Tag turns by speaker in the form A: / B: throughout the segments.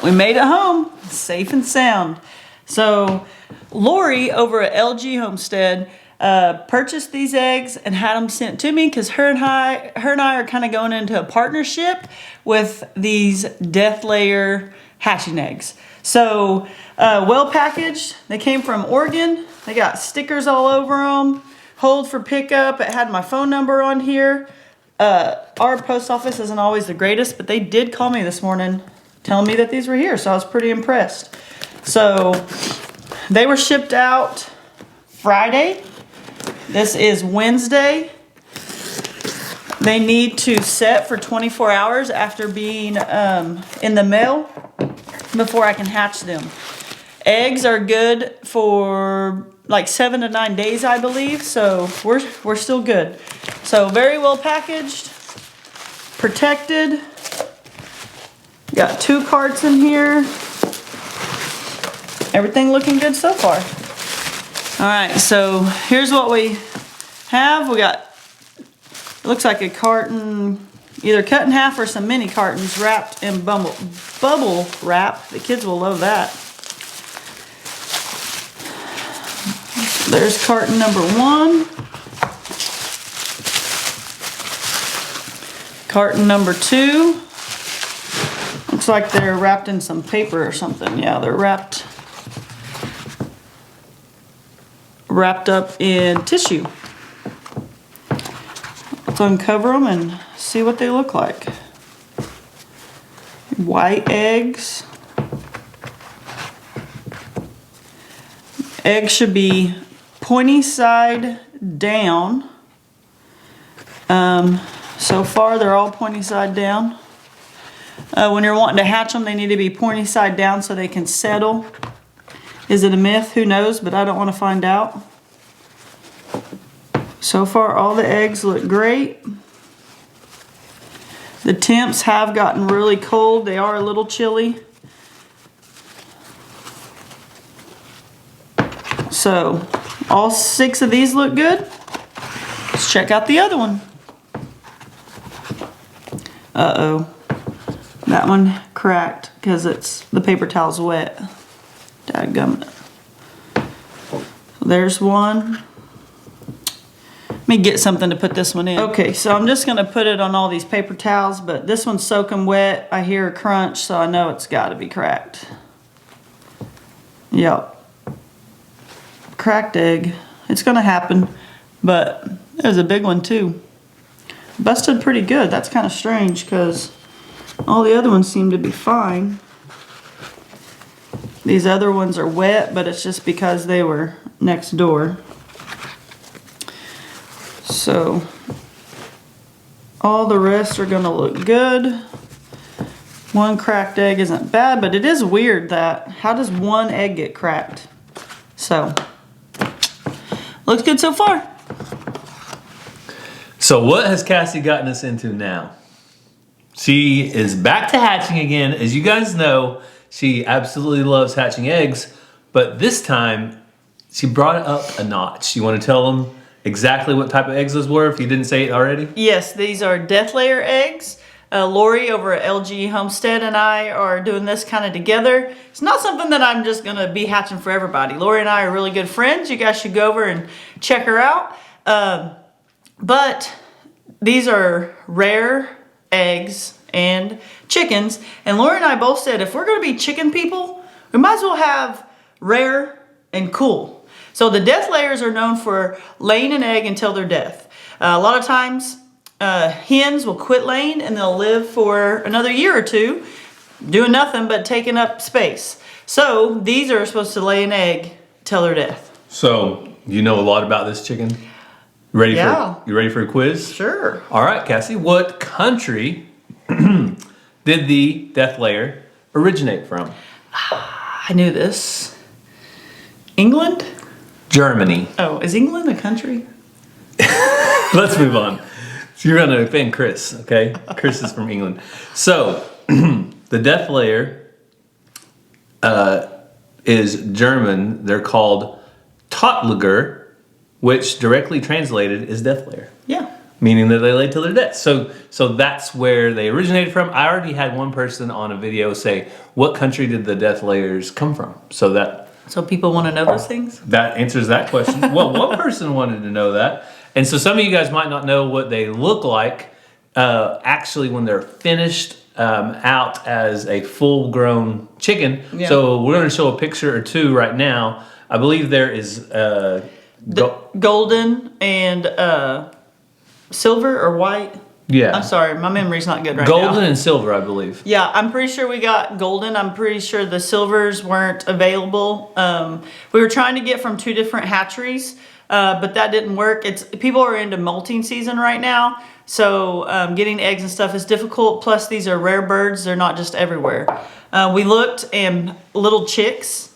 A: Well, we made it home, safe and sound. So Lori over at LG Homestead purchased these eggs and had them sent to me because her and I are kind of going into a partnership with these Deathlayer hatching eggs. So well packaged. They came from Oregon. They got stickers all over them. Hold for pickup. It had my phone number on here. Our post office isn't always the greatest, but they did call me this morning telling me that these were here, so I was pretty impressed. So they were shipped out Friday. This is Wednesday. They need to set for 24 hours after being in the mail before I can hatch them. Eggs are good for like 7 to 9 days, I believe, so we're still good. So very well packaged, protected. Got 2 carts in here. Everything looking good so far. All right, so here's what we have. We got, it looks like a carton, either cut in half or some mini cartons wrapped in bubble wrap. The kids will love that. There's carton number 1. Carton number 2. Looks like they're wrapped in some paper or something. Yeah, they're wrapped up in tissue. Let's uncover them and see what they look like. White eggs. Eggs should be pointy side down. So far they're all pointy side down. When you're wanting to hatch them, they need to be pointy side down so they can settle. Is it a myth? Who knows, but I don't want to find out. So far all the eggs look great. The temps have gotten really cold. They are a little chilly. So all 6 of these look good. Let's check out the other one. Uh-oh. That one cracked because the paper towel's wet. Dadgummit. So there's one. Let me get something to put this one in. Okay, so I'm just gonna put it on all these paper towels, but this one's soaking wet. I hear a crunch, so I know it's gotta be cracked. Yep. Cracked egg. It's gonna happen, but there's a big one too. Busted pretty good. That's kind of strange because all the other ones seem to be fine. These other ones are wet, but it's just because they were next door. So all the rest are gonna look good. One cracked egg isn't bad, but it is weird that, how does one egg get cracked? So, looks good so far.
B: So what has Cassie gotten us into now? She is back to hatching again. As you guys know, she absolutely loves hatching eggs, but this time she brought it up a notch. You want to tell them exactly what type of eggs those were if you didn't say it already?
A: Yes, these are Deathlayer eggs. Lori over at LG Homestead and I are doing this kind of together. It's not something that I'm just gonna be hatching for everybody. Lori and I are really good friends. You guys should go over and check her out. But these are rare eggs and chickens. And Lori and I both said if we're gonna be chicken people, we might as well have rare and cool. So the Deathlayers are known for laying an egg until their death. A lot of times, hens will quit laying and they'll live for another year or two doing nothing but taking up space. So these are supposed to lay an egg till their death.
B: So you know a lot about this chicken? You ready for a quiz?
A: Sure.
B: All right, Cassie, what country did the Deathlayer originate from?
A: I knew this. England?
B: Germany.
A: Oh, is England a country?
B: Let's move on. So you're gonna offend Chris, okay? Chris is from England. So the Deathlayer is German. They're called Tottliger, which directly translated is Deathlayer.
A: Yeah.
B: meaning that they lay till their death. So that's where they originated from. I already had one person on a video say, what country did the Deathlayers come from?
A: So people want to know those things?
B: That answers that question. Well, one person wanted to know that. And so some of you guys might not know what they look like actually when they're finished out as a full-grown chicken. Yeah. So we're going to show a picture or two right now. I believe there is
A: golden and silver or white.
B: Yeah.
A: I'm sorry, my memory's not good right
B: now.
A: now.
B: Golden and silver, I believe.
A: Yeah, I'm pretty sure we got golden. I'm pretty sure the silvers weren't available. We were trying to get from 2 different hatcheries, but that didn't work. People are into molting season right now, so getting eggs and stuff is difficult. Plus, these are rare birds. They're not just everywhere. We looked, and little chicks,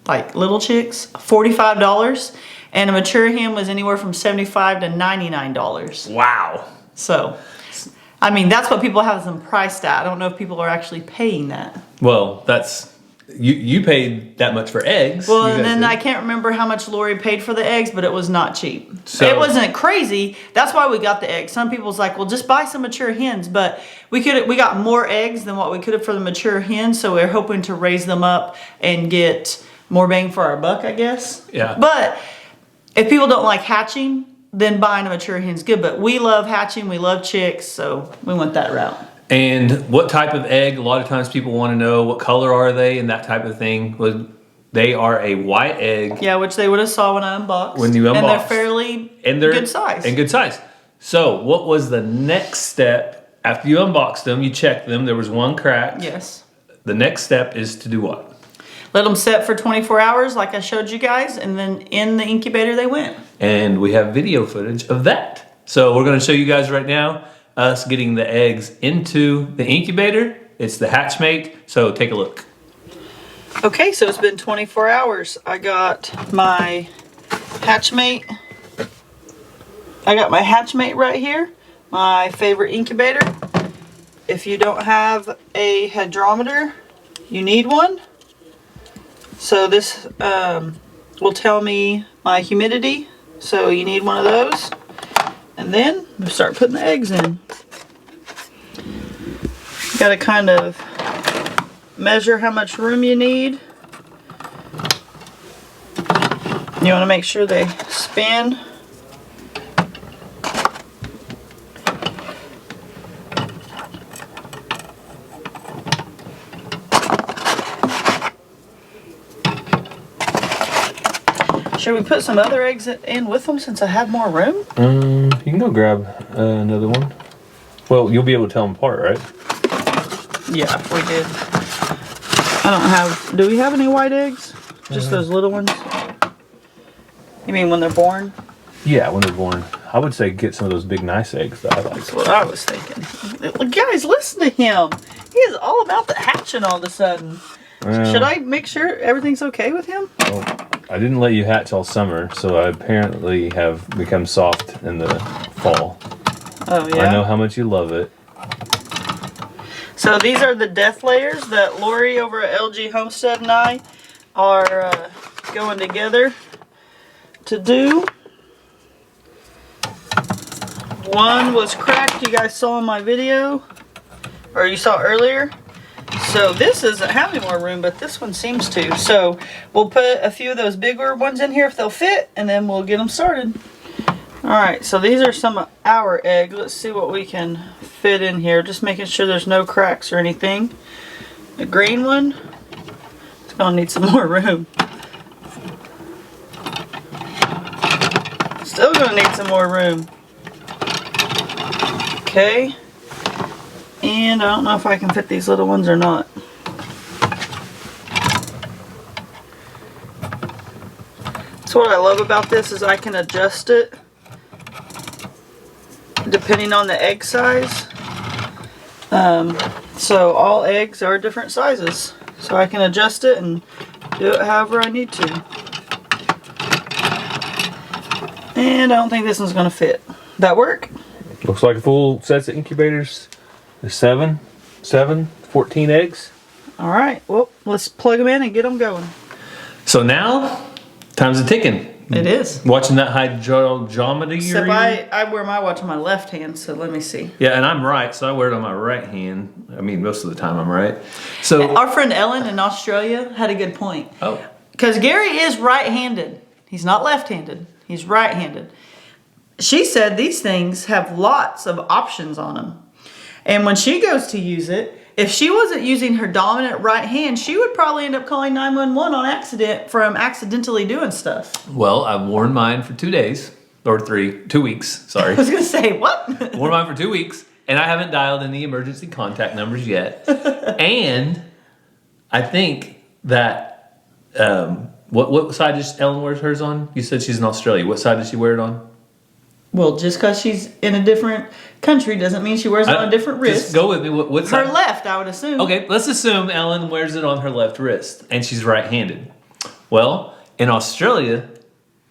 A: $45, and a mature hen was anywhere from $75 to $99.
B: Wow.
A: So, I mean, that's what people have them priced at. I don't know if people are actually paying that.
B: Well, that's... You paid that much for eggs.
A: Well, and then I can't remember how much Lori paid for the eggs, but it was not cheap. So, it wasn't crazy. That's why we got the eggs. Some people's like, well, just buy some mature hens. But we got more eggs than what we could have for the mature hens, so we're hoping to raise them up and get more bang for our buck, I guess.
B: Yeah.
A: But if people don't like hatching, then buying a mature hen's good. But we love hatching, we love chicks, so we went that route.
B: And what type of egg? A lot of times people want to know what color are they and that type of thing. They are a white egg.
A: Yeah, which they would have saw when I unboxed.
B: When you unboxed.
A: And they're fairly good size.
B: And good size. So what was the next step? After you unboxed them, you checked them. There was one crack.
A: Yes.
B: The next step is to do what?
A: Let them set for 24 hours like I showed you guys, and then in the incubator they went. And
B: we have video footage of that. So we're going to show you guys right now us getting the eggs into the incubator. It's the Hatchmate, so take a look. Okay, so it's been 24 hours. I got my Hatchmate. I got my Hatchmate right here, my favorite incubator. If you don't have a hydrometer, you need one. So this will tell me my humidity, so you need one of those. And then we'll start putting the eggs in. You gotta kind of measure how much room you need. You wanna make sure they spin. Should we put some other eggs in with them since I have more room? You can go grab another one. Well, you'll be able to tell them apart, right?
A: Yeah, we did. I don't have... Do we have any white eggs? Just those little ones? You mean when they're born?
B: Yeah, when they're born. I would say get some of those big nice eggs that I like.
A: That's what I was thinking. Guys, listen to him. He is all about the hatching all of a sudden. Should I make sure everything's okay with him?
B: Well, I didn't let you hatch all summer, so I apparently have become soft in the fall.
A: Oh, yeah?
B: I know how much you love it.
A: So these are the Deathlayers that Lori over at LG Homestead and I are going together to do. One was cracked, you guys saw in my video, or you saw earlier. So this doesn't have any more room, but this one seems to. So we'll put a few of those bigger ones in here if they'll fit, and then we'll get them started. Alright, so these are some of our eggs. Let's see what we can fit in here. Just making sure there's no cracks or anything. The green one, it's going to need some more room. Still going to need some more room. Okay. And I don't know if I can fit these little ones or not. So what I love about this is I can adjust it depending on the egg size. So all eggs are different sizes. So I can adjust it and do it however I need to. And I don't think this one's going to fit. That work?
C: Looks like a full set of incubators. There's 14 eggs.
A: All right, well, let's plug them in and get them going.
B: So now, time's a ticking.
A: It is.
B: Watching that hydrogeometry.
A: Except I wear my watch on my left hand, so let me see.
B: Yeah, and I'm right, so I wear it on my right hand. I mean, most of the time I'm right. So
A: Our friend Ellen in Australia had a good point.
B: oh,
A: Because Gary is right-handed. He's not left-handed. He's right-handed. She said these things have lots of options on them. And when she goes to use it, if she wasn't using her dominant right hand, she would probably end up calling 911 on accident from accidentally doing stuff.
B: well, I've worn mine for 2 days or 2 weeks. Sorry,
A: I was going to say, what?
B: worn mine for 2 weeks, and I haven't dialed any emergency contact numbers yet. And I think that what side does Ellen wear hers on? You said she's in Australia. What side does she wear it on?
A: Well, just because she's in a different country doesn't mean she wears it on a different wrist.
B: Just go with me. What
A: Her
B: side?
A: left, I would assume.
B: Okay, let's assume Ellen wears it on her left wrist, and she's right-handed. Well, in Australia,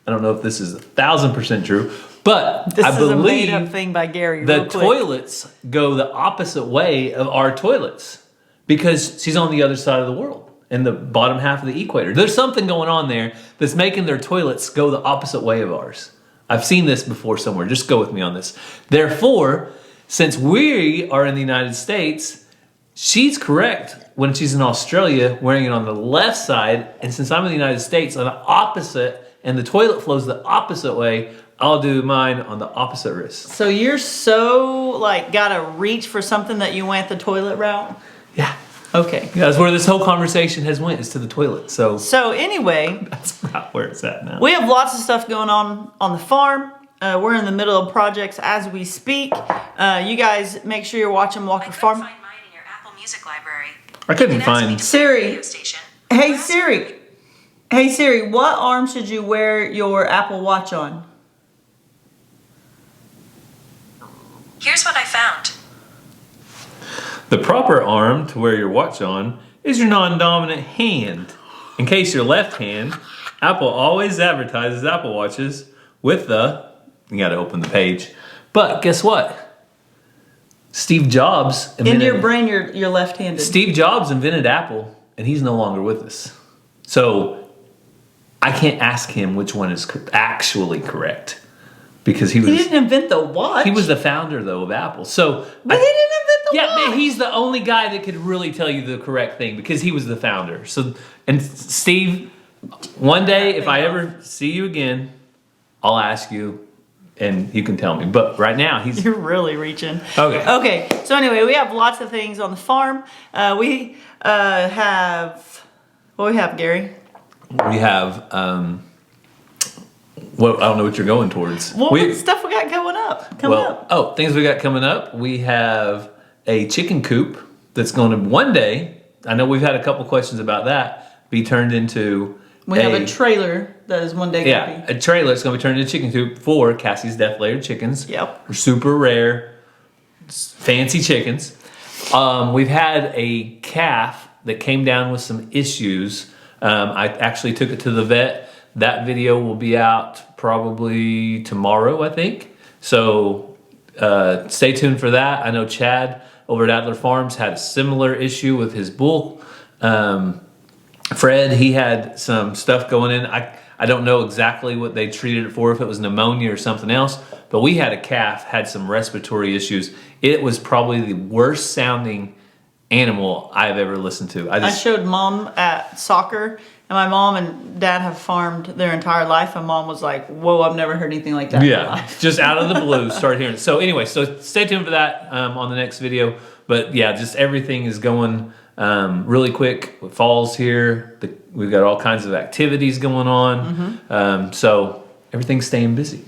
B: I don't know if this is 1,000% true, but
A: This
B: I
A: is a
B: believe
A: made-up thing by Gary.
B: the
A: real quick.
B: toilets go the opposite way of our toilets because she's on the other side of the world, in the bottom half of the equator. There's something going on there that's making their toilets go the opposite way of ours. I've seen this before somewhere. Just go with me on this. Therefore, since we are in the United States, she's correct when she's in Australia wearing it on the left side. And since I'm in the United States on the opposite, and the toilet flows the opposite way, I'll do mine on the opposite wrist.
A: So you're so, like, gotta reach for something that you went the toilet route?
B: Yeah.
A: Okay.
B: That's where this whole conversation has went, is to the toilet.
A: So anyway,
B: That's not where it's at now.
A: we have lots of stuff going on the farm. We're in the middle of projects as we speak. You guys make sure you're watching Walker Farm.
D: Find mine in your Apple Music library.
B: I couldn't
D: You can ask me
B: find...
D: to play the
A: Siri.
D: radio station.
A: Hey Siri. Hey Siri, what arm should you wear your Apple Watch on?
D: Here's what I found.
B: The proper arm to wear your watch on is your non-dominant hand. In case you're left-hand, Apple always advertises Apple Watches with the... You gotta open the page. But guess what? Steve Jobs
A: In
B: invented...
A: your brain, you're left-handed.
B: Steve Jobs invented Apple, and he's no longer with us. So I can't ask him which one is actually correct. Because he was...
A: He didn't invent the watch.
B: He was the founder, though, of Apple. So...
A: But he didn't invent the watch.
B: Yeah, he's the only guy that could really tell you the correct thing because he was the founder. So, and Steve, one day if I ever see you again, I'll ask you, and you can tell me. But right now, he's...
A: You're really reaching.
B: Okay.
A: Okay. So anyway, we have lots of things on the farm. We have... What do we have, Gary?
B: We have... well, I don't know what you're going towards.
A: What stuff we got coming up?
B: Oh, things we got coming up. We have a chicken coop that's going to one day, I know we've had a couple questions about that, be turned into...
A: We have a trailer that is one day going to be.
B: a trailer that's going to be turned into a chicken coop for Cassie's Deathlayer chickens.
A: Yep.
B: They're super rare, fancy chickens. We've had a calf that came down with some issues. I actually took it to the vet. That video will be out probably tomorrow, I think. So stay tuned for that. I know Chad over at Adler Farms had a similar issue with his bull. Fred, he had some stuff going in. I don't know exactly what they treated it for, if it was pneumonia or something else, but we had a calf, had some respiratory issues. It was probably the worst sounding animal I've ever listened to.
A: I showed Mom at soccer, and my mom and dad have farmed their entire life, and Mom was like, whoa, I've never heard anything like that in my
B: Yeah,
A: life.
B: just out of the blue, started hearing it. So anyway, so stay tuned for that on the next video. But yeah, just everything is going really quick. Fall's here. We've got all kinds of activities going on. So everything's staying busy.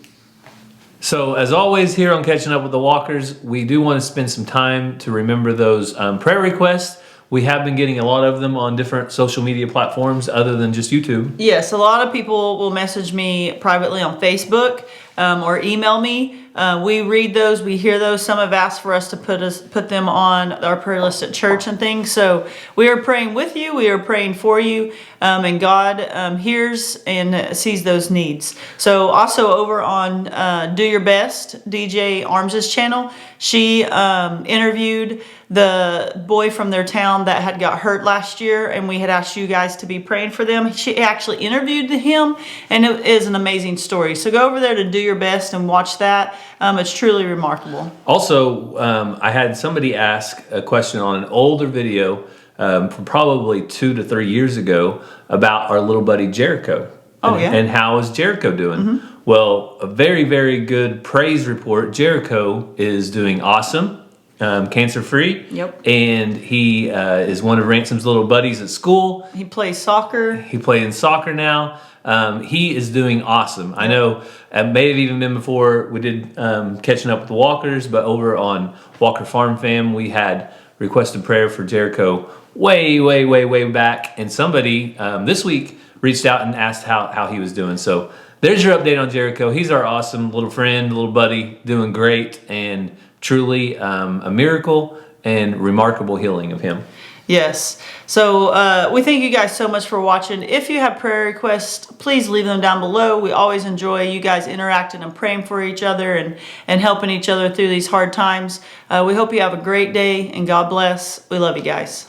B: So as always here on Catching Up with the Walkers, we do want to spend some time to remember those prayer requests. We have been getting a lot of them on different social media platforms other than just YouTube.
A: Yes, a lot of people will message me privately on Facebook or email me We read those, we hear those. Some have asked for us to put them on our prayer list at church and things. So we are praying with you. We are praying for you, and God hears and sees those needs. So also over on Do Your Best, DJ Arms's channel, she interviewed the boy from their town that had got hurt last year, and we had asked you guys to be praying for them. She actually interviewed him, and it is an amazing story. So go over there to Do Your Best and watch that. It's truly remarkable.
B: Also, I had somebody ask a question on an older video from probably 2 to 3 years ago about our little buddy Jericho.
A: Oh, yeah.
B: And how is Jericho doing? Well, a very, very good praise report. Jericho is doing awesome, cancer-free.
A: Yep.
B: And he is one of Ransom's little buddies at school.
A: He plays soccer.
B: He plays in soccer now. He is doing awesome. I know it may have even been before we did catching up with the Walkers, but over on Walker Farm Fam, we had requested prayer for Jericho way back. And somebody this week reached out and asked how he was doing. So there's your update on Jericho. He's our awesome little friend, little buddy, doing great, and truly a miracle and remarkable healing of him.
A: Yes. So we thank you guys so much for watching. If you have prayer requests, please leave them down below. We always enjoy you guys interacting and praying for each other and helping each other through these hard times. We hope you have a great day, and God bless. We love you guys.